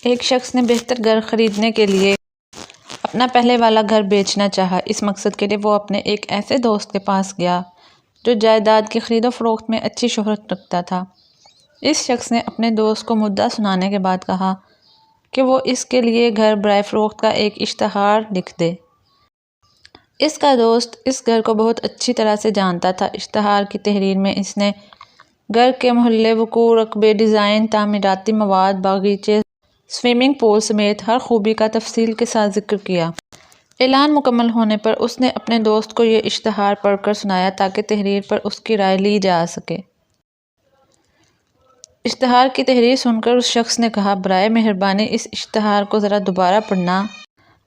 ایک شخص نے بہتر گھر خریدنے کے لیے اپنا پہلے والا گھر بیچنا چاہا۔ اس مقصد کے لیے وہ اپنے ایک ایسے دوست کے پاس گیا جو جائیداد کی خرید و فروخت میں اچھی شہرت رکھتا تھا۔ اس شخص نے اپنے دوست کو مدعا سنانے کے بعد کہا کہ وہ اس کے لیے گھر برائے فروخت کا ایک اشتہار لکھ دے۔ اس کا دوست اس گھر کو بہت اچھی طرح سے جانتا تھا۔ اشتہار کی تحریر میں اس نے گھر کے محلے، وقوع، رقبے، ڈیزائن، تعمیراتی مواد، باغیچے، سوئمنگ پول سمیت ہر خوبی کا تفصیل کے ساتھ ذکر کیا۔ اعلان مکمل ہونے پر اس نے اپنے دوست کو یہ اشتہار پڑھ کر سنایا تاکہ تحریر پر اس کی رائے لی جا سکے۔ اشتہار کی تحریر سن کر اس شخص نے کہا، برائے مہربانی اس اشتہار کو ذرا دوبارہ پڑھنا۔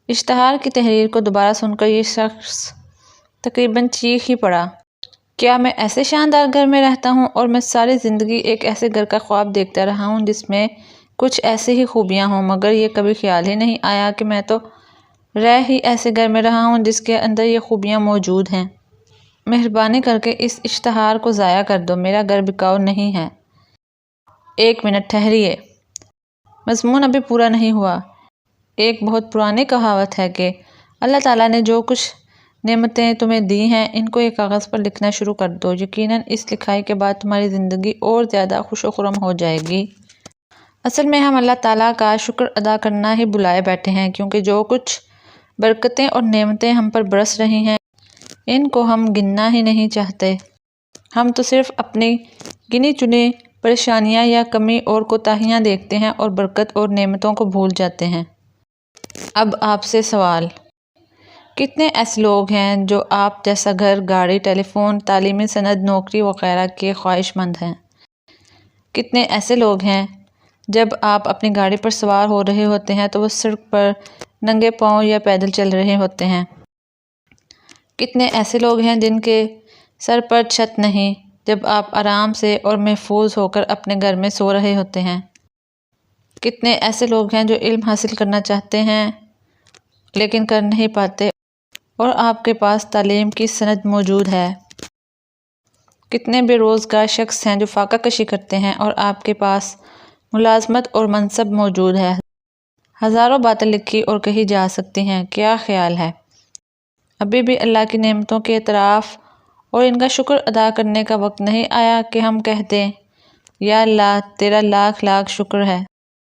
اشتہار کی تحریر کو دوبارہ سن کر یہ شخص تقریباً چیخ ہی پڑا۔ کیا میں ایسے شاندار گھر میں رہتا ہوں اور میں ساری زندگی ایک ایسے گھر کا خواب دیکھتا رہا ہوں جس میں کچھ ایسی ہی خوبیاں ہوں، مگر یہ کبھی خیال ہی نہیں آیا کہ میں تو رہ ہی ایسے گھر میں رہا ہوں جس کے اندر یہ خوبیاں موجود ہیں۔ مہربانی کر کے اس اشتہار کو ضائع کر دو، میرا گھر بکاؤ نہیں ہے۔ ایک منٹ ٹھہریے، مضمون ابھی پورا نہیں ہوا۔ ایک بہت پرانی کہاوت ہے کہ اللہ تعالیٰ نے جو کچھ نعمتیں تمہیں دی ہیں ان کو ایک کاغذ پر لکھنا شروع کر دو، یقیناً اس لکھائی کے بعد تمہاری زندگی اور زیادہ خوش و خرم ہو جائے گی۔ اصل میں ہم اللہ تعالیٰ کا شکر ادا کرنا ہی بھلائے بیٹھے ہیں، کیونکہ جو کچھ برکتیں اور نعمتیں ہم پر برس رہی ہیں ان کو ہم گننا ہی نہیں چاہتے۔ ہم تو صرف اپنی گنی چنی پریشانیاں یا کمی اور کوتاہیاں دیکھتے ہیں اور برکت اور نعمتوں کو بھول جاتے ہیں۔ اب آپ سے سوال، کتنے ایسے لوگ ہیں جو آپ جیسا گھر، گاڑی، ٹیلی فون، تعلیمی سند، نوکری وغیرہ کے خواہش مند ہیں؟ کتنے ایسے لوگ ہیں جب آپ اپنی گاڑی پر سوار ہو رہے ہوتے ہیں تو وہ سڑک پر ننگے پاؤں یا پیدل چل رہے ہوتے ہیں؟ کتنے ایسے لوگ ہیں جن کے سر پر چھت نہیں جب آپ آرام سے اور محفوظ ہو کر اپنے گھر میں سو رہے ہوتے ہیں؟ کتنے ایسے لوگ ہیں جو علم حاصل کرنا چاہتے ہیں لیکن کر نہیں پاتے اور آپ کے پاس تعلیم کی سند موجود ہے؟ کتنے بے روزگار شخص ہیں جو فاقہ کشی کرتے ہیں اور آپ کے پاس ملازمت اور منصب موجود ہے؟ ہزاروں باتیں لکھی اور کہی جا سکتی ہیں، کیا خیال ہے ابھی بھی اللہ کی نعمتوں کے اعتراف اور ان کا شکر ادا کرنے کا وقت نہیں آیا کہ ہم کہہ دیں، یا اللہ تیرا لاکھ لاکھ شکر ہے۔